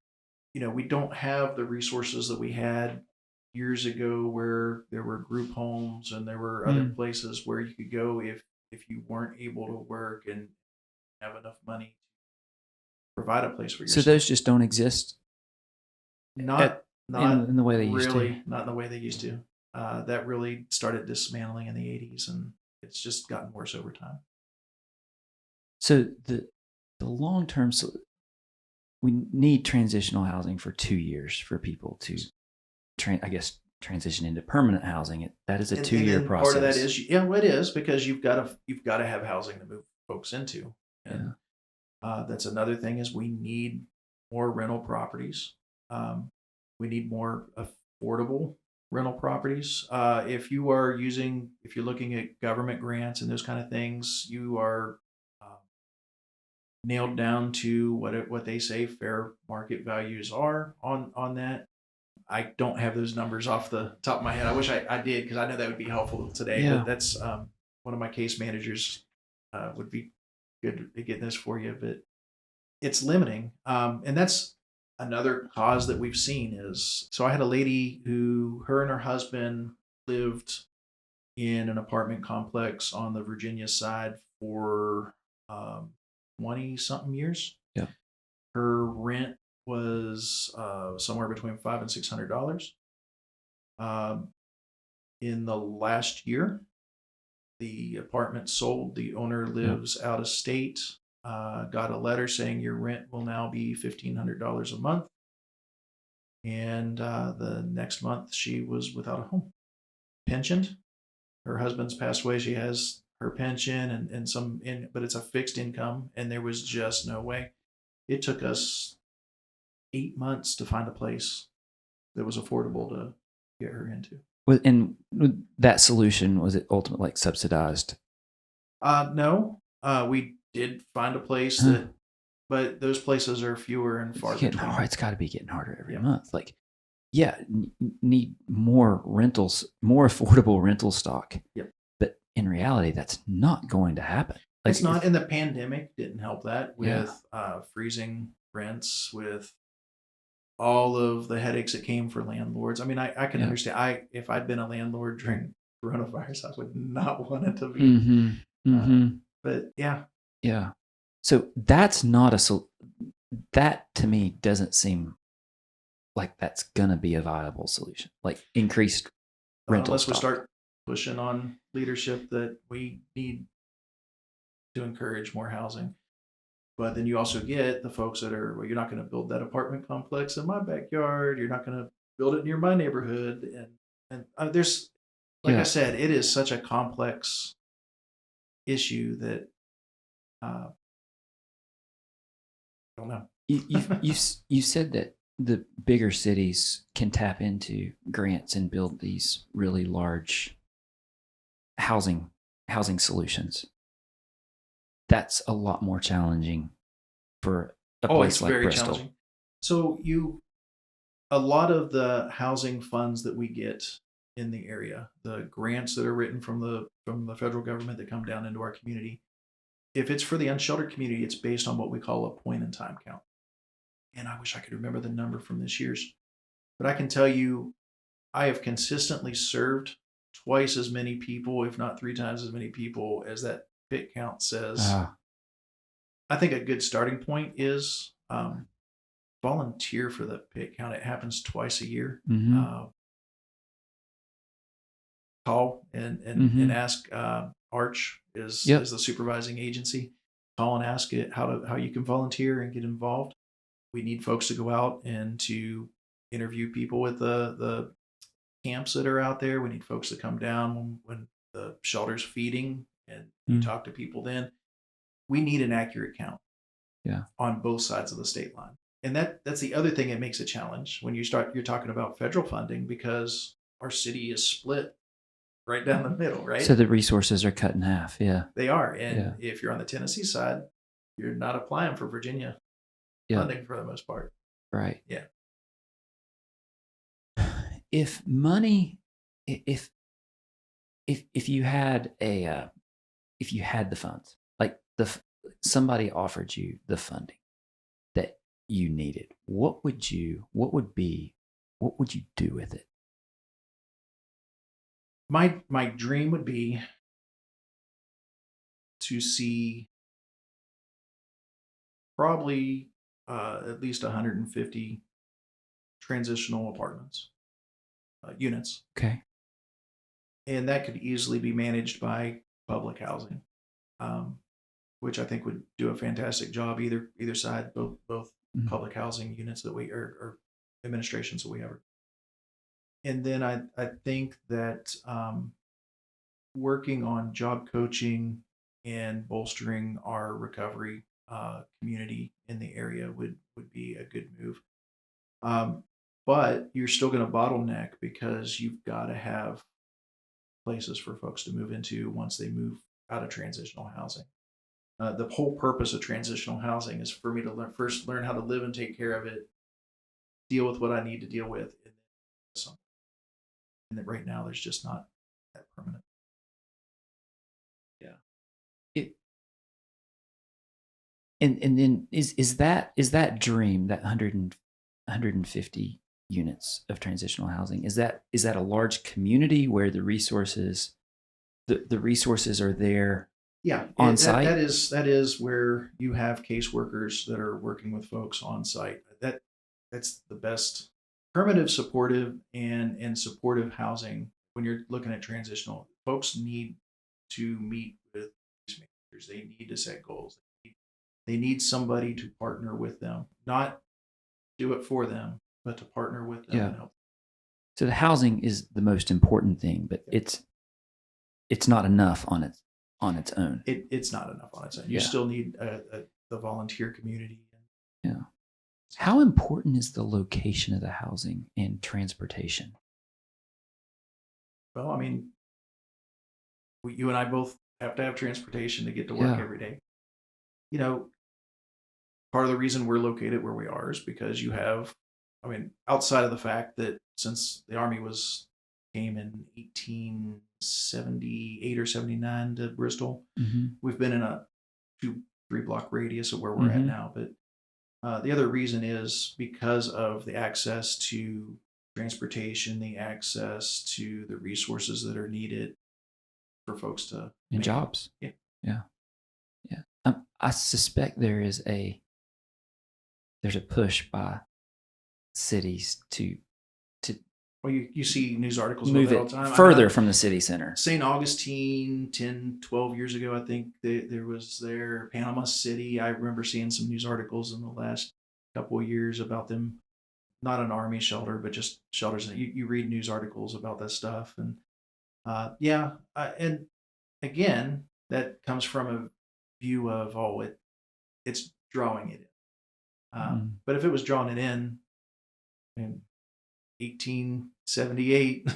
we don't have the resources that we had years ago where there were group homes and there were other Hmm. places where you could go if you weren't able to work and have enough money to provide a place for So yourself. those just don't exist Not in the way they used to. really, not in the way they used to. That really started dismantling in the 80s, and it's just gotten worse over time. So the long term, we need transitional housing for 2 years for people to transition into permanent housing. That is a And 2-year then process. part of that is, yeah, well, it is because you've got to have housing to move folks into, and that's another thing is we need more rental properties. We need more affordable rental properties. If you're looking at government grants and those kind of things, you are nailed down to what they say fair market values are on that. I don't have those numbers off the top of my head. I wish I did because I know that would be helpful today. Yeah. But that's one of my case managers would be good at getting this for you. But it's limiting, and that's another cause that we've seen is so I had a lady who her and her husband lived in an apartment complex on the Virginia side for 20 something years. Yeah. Her rent was somewhere between $500 and $600. In the last year, the apartment sold. The owner lives out of state. Got a letter saying your rent will now be $1,500 a month. And the next month, she was without a home. Pensioned. Her husband's passed away. She has her pension and but it's a fixed income, and there was just no way. It took us 8 months to find a place that was affordable to get her into. And that solution, was it ultimately like subsidized? No, we did find a place but those places are fewer and far It's between. hard. It's got to be getting harder every Yeah. month. Like, need more rentals, more affordable rental stock. Yep. But in reality, that's not going to happen. Like, It's not, and the pandemic didn't help that with freezing rents, with all of the headaches that came for landlords. I mean, I can understand. If I'd been a landlord during coronavirus, I would not want it to be. Mm-hmm. Mm-hmm. But yeah. Yeah. So that's not that to me doesn't seem like that's gonna be a viable solution. Like increased rental Unless stock. we start pushing on leadership that we need to encourage more housing. But then you also get the folks that are, well, you're not going to build that apartment complex in my backyard. You're not going to build it near my neighborhood. And there's, like I said, it is such a complex issue that I don't know. You said that the bigger cities can tap into grants and build these really large housing housing solutions. That's a lot more challenging for a place It's like very Bristol. challenging. So a lot of the housing funds that we get in the area, the grants that are written from the federal government that come down into our community, if it's for the unsheltered community, it's based on what we call a point in time count. And I wish I could remember the number from this year's, but I can tell you I have consistently served twice as many people, if not 3 times as many people as that pit count says. I think a good starting point is volunteer for the pit count. It happens twice a year. Call and ask. Arch is the supervising agency. Call and ask it how you can volunteer and get involved. We need folks to go out and to interview people with the camps that are out there. We need folks to come down when the shelter's feeding and you talk to people then. We need an accurate count on both sides of the state line. And that's the other thing that makes a challenge when you're talking about federal funding, because our city is split right down the middle, right? So the resources are cut in half. Yeah. They are. And if you're on the Tennessee side, you're not applying for Virginia funding for the most part. Right. Yeah. If you had if you had the funds, like somebody offered you the funding that you needed, what would you do with it? My dream would be to see probably at least 150 transitional apartments units. Okay. And that could easily be managed by public housing, which I think would do a fantastic job. Either side, both public housing units that we or administrations that we have. And then I think that working on job coaching and bolstering our recovery community in the area would be a good move. But you're still going to bottleneck because you've got to have places for folks to move into once they move out of transitional housing. The whole purpose of transitional housing is for me to first learn how to live and take care of it, deal with what I need to deal with, and then something. And that right now there's just not that permanent. Yeah. And then is that dream, that 150 units of transitional housing, is that a large community where the resources are there on site? That is where you have caseworkers that are working with folks on site. That's the best permanent, supportive and supportive housing. When you're looking at transitional, folks need to meet with case managers. They need to set goals. They need somebody to partner with them, not do it for them, but to partner with them and help. So the housing is the most important thing, but it's not enough on its own. It's not enough on its own. You still need the volunteer community. Yeah. How important is the location of the housing and transportation? Well, I mean, you and I both have to have transportation to get to work every day. You know, part of the reason we're located where we are is because you have, I mean, outside of the fact that since the Army came in 1878 or 79 to Bristol, we've been in a 2-3 block radius of where we're at now. But the other reason is because of the access to transportation, the access to the resources that are needed for folks to and jobs. Yeah. I suspect there's a push by cities to well, you see news articles move about it that all the time. further from the city center. St. Augustine, 10-12 years ago, I think there was Panama City. I remember seeing some news articles in the last couple of years about them, not an Army shelter, but just shelters. You read news articles about that stuff. And and again, that comes from a view of, it's drawing it in. But if it was drawing it in 1878,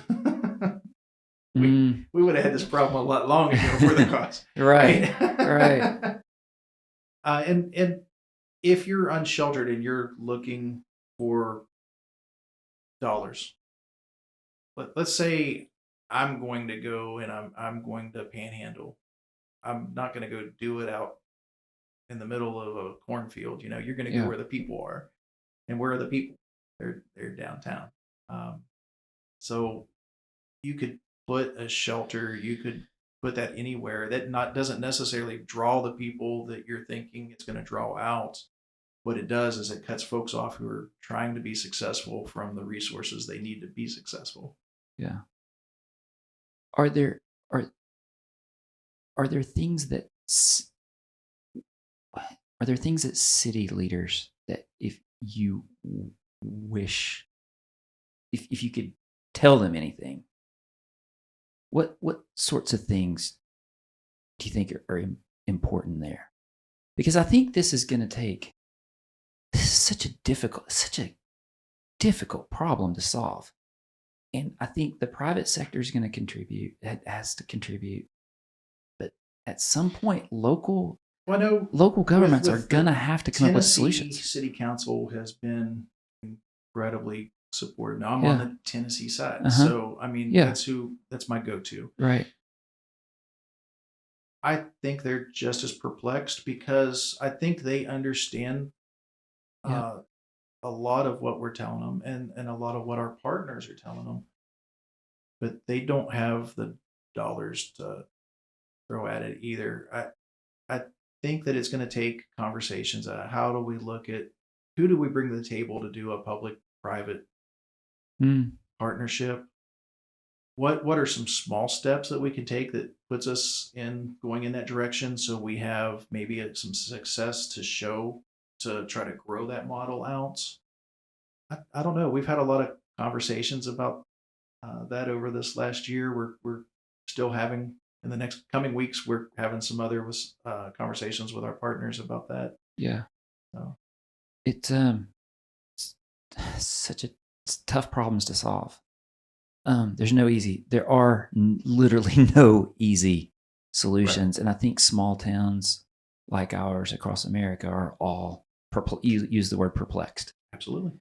we would have had this problem a lot long ago for the cause. Right. Right. And if you're unsheltered and you're looking for dollars, let's say I'm going to go and I'm going to panhandle. I'm not going to go do it out in the middle of a cornfield. You're going to go Yeah. where the people are, and where are the people? They're downtown. Um, so you could put a shelter. You could put that anywhere. That not doesn't necessarily draw the people that you're thinking it's going to draw out. What it does is it cuts folks off who are trying to be successful from the resources they need to be successful. Yeah. Are there are there things that are there things that city leaders that if you wish if you could tell them anything, what sorts of things do you think are important there? Because I think this is such a difficult problem to solve. And I think the private sector is going to contribute. It has to contribute. But at some point, local governments are going to have to come up with solutions. City Council has been incredibly supportive. Now I'm on the Tennessee side, so I mean that's my go-to. Right. I think they're just as perplexed because I think they understand a lot of what we're telling them and a lot of what our partners are telling them, but they don't have the dollars to throw at it either. I think that it's going to take conversations. How do we look at who do we bring to the table to do a public-private partnership? What are some small steps that we can take that puts us in going in that direction so we have maybe some success to show to try to grow that model out? I don't know. We've had a lot of conversations about that over this last year. We're still having in the next coming weeks. We're having some other conversations with our partners about that. Yeah. So it's tough problems to solve. There are literally no easy solutions. Right. And I think small towns like ours across America are all use the word perplexed. Absolutely.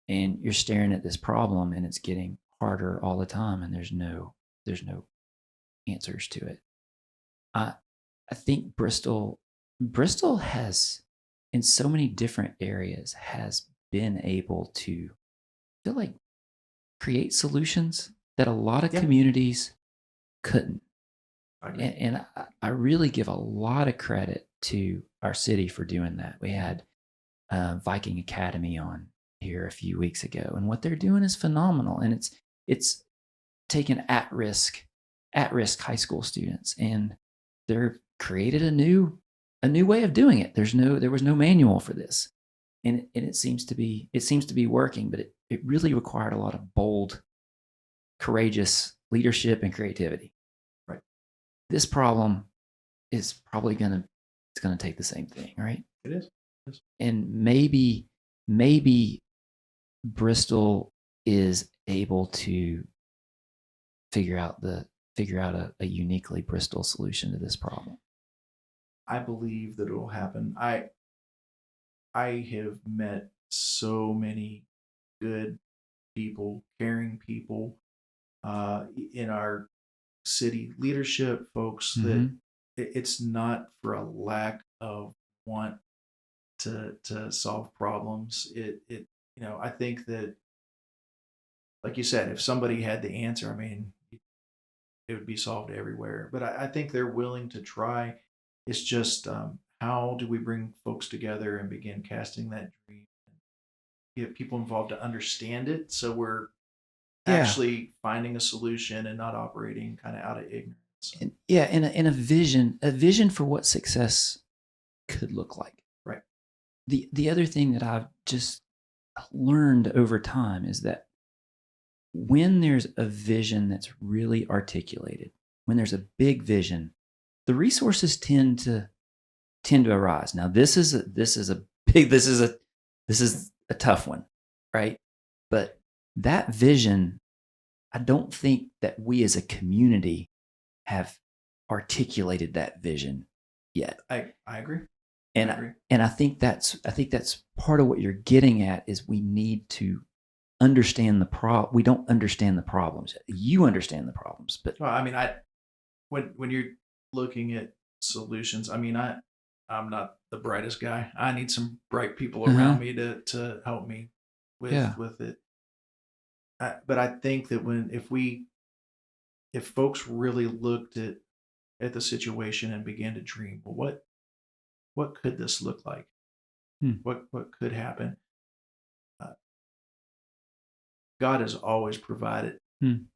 And you're staring at this problem and it's getting harder all the time. And there's no answers to it. I think Bristol has, in so many different areas, has been able to feel like create solutions that a lot of communities couldn't. And I really give a lot of credit to our city for doing that. We had Viking Academy on here a few weeks ago, and what they're doing is phenomenal. And it's taken at-risk high school students, and they're created a new way of doing it. There was no manual for this, and it seems to be working, but it really required a lot of bold, courageous leadership and creativity. Right. This problem is probably gonna take the same thing, right? It is. And maybe Bristol is able to figure out a uniquely Bristol solution to this problem. I believe that it will happen. I have met so many good people, caring people in our city leadership, folks, that it's not for a lack of want to solve problems. I think that, like you said, if somebody had the answer, I mean, it would be solved everywhere. But I think they're willing to try. It's just how do we bring folks together and begin casting that dream and get people involved to understand it, so we're actually finding a solution and not operating kind of out of ignorance. And a vision for what success could look like. Right. The other thing that I've just learned over time is that when there's a vision that's really articulated, when there's a big vision, the resources tend to arise. Now, this is a tough one, right? But that vision I don't think that we as a community have articulated that vision yet. I agree. And I agree. I think that's part of what you're getting at is we need to understand we don't understand the problems. You understand the problems, but Well, I mean, when you're looking at solutions, I mean, I'm not the brightest guy. I need some bright people around me to help me with it. But I think that if folks really looked at the situation and began to dream, well, what could this look like? What could happen? Uh, God has always provided in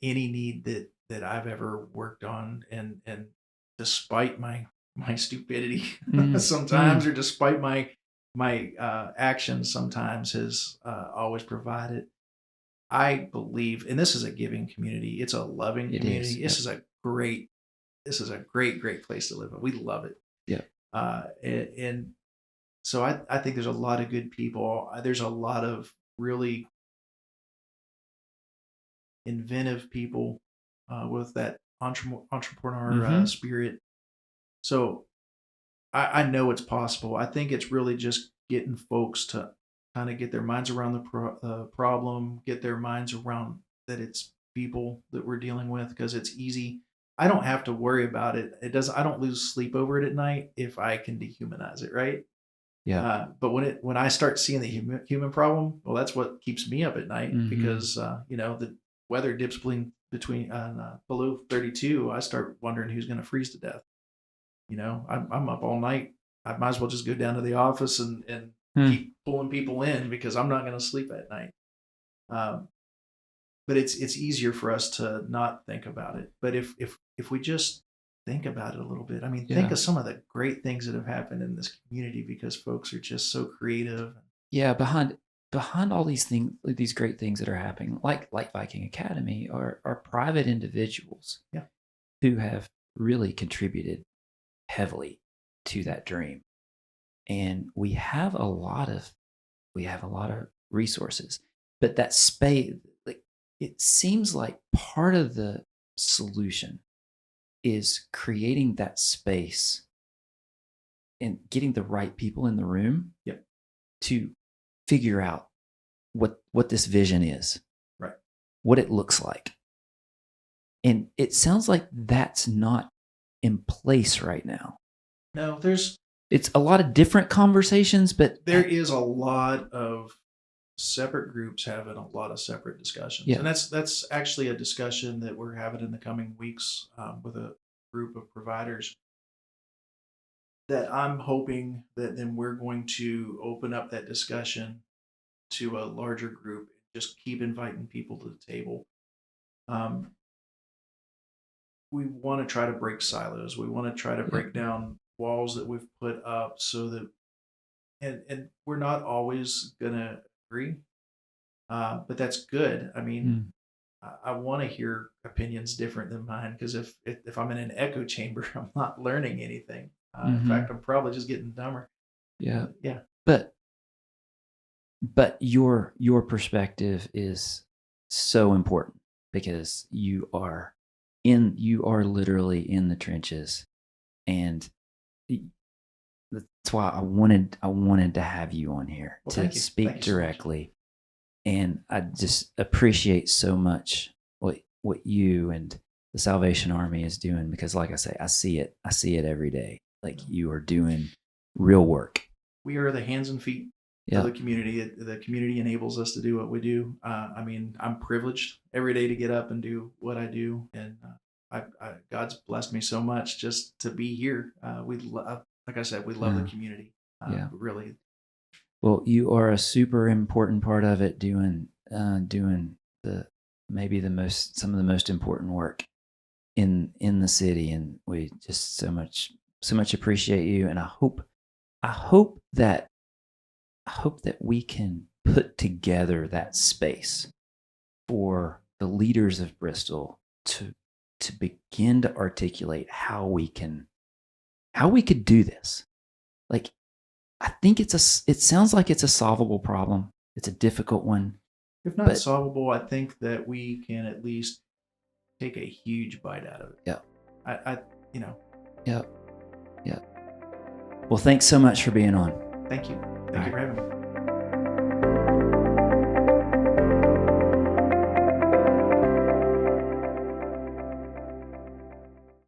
any need that I've ever worked on, and despite my stupidity sometimes, or despite my actions sometimes, has always provided. I believe, and this is a giving community. It's a loving community. This is a great place to live in. We love it. Yeah. And so I think there's a lot of good people. There's a lot of really inventive people with that entrepreneur spirit. So I know it's possible. I think it's really just getting folks to kind of get their minds around the problem, get their minds around that it's people that we're dealing with, because it's easy. I don't have to worry about it. I don't lose sleep over it at night if I can dehumanize it, right? Yeah. But when I start seeing the human problem, well, that's what keeps me up at night, because the weather dips between below 32. I start wondering who's going to freeze to death. I'm up all night. I might as well just go down to the office and keep pulling people in, because I'm not going to sleep at night. But it's easier for us to not think about it. But if we just think about it a little bit, I mean, think of some of the great things that have happened in this community because folks are just so creative. Yeah, behind all these things, these great things that are happening, like Viking Academy, are private individuals who have really contributed heavily to that dream. And we have a lot of resources, but that space, like, it seems like part of the solution is creating that space and getting the right people in the room to figure out what this vision is, right? What it looks like. And it sounds like that's not in place right now. No, it's a lot of different conversations, but there is a lot of separate groups having a lot of separate discussions. And that's actually a discussion that we're having in the coming weeks with a group of providers, that I'm hoping that then we're going to open up that discussion to a larger group, just keep inviting people to the table. We want to try to break silos. We want to try to break down walls that we've put up, so that, and we're not always going to agree, but that's good. I mean, I want to hear opinions different than mine, because if I'm in an echo chamber, I'm not learning anything. In fact, I'm probably just getting dumber. Yeah. Yeah. But your perspective is so important, because you are literally in the trenches, and that's why I wanted to have you on here to speak directly. And I just appreciate so much what you and the Salvation Army is doing, because, like I say, I see it every day. Like, you are doing real work. We are the hands and feet of the community. The community enables us to do what we do. I mean, I'm privileged every day to get up and do what I do, and God's blessed me so much just to be here. Like I said, we love the community. Really. Well, you are a super important part of it, doing some of the most important work in the city, and we just so much appreciate you. And I hope that we can put together that space for the leaders of Bristol to begin to articulate how we could do this. Like, I think it sounds like it's a solvable problem. It's a difficult one, If not But solvable, I think that we can at least take a huge bite out of it. yeah, I yeah, yeah. Well, thanks so much for being on. thank you. All Thank you right. for having me.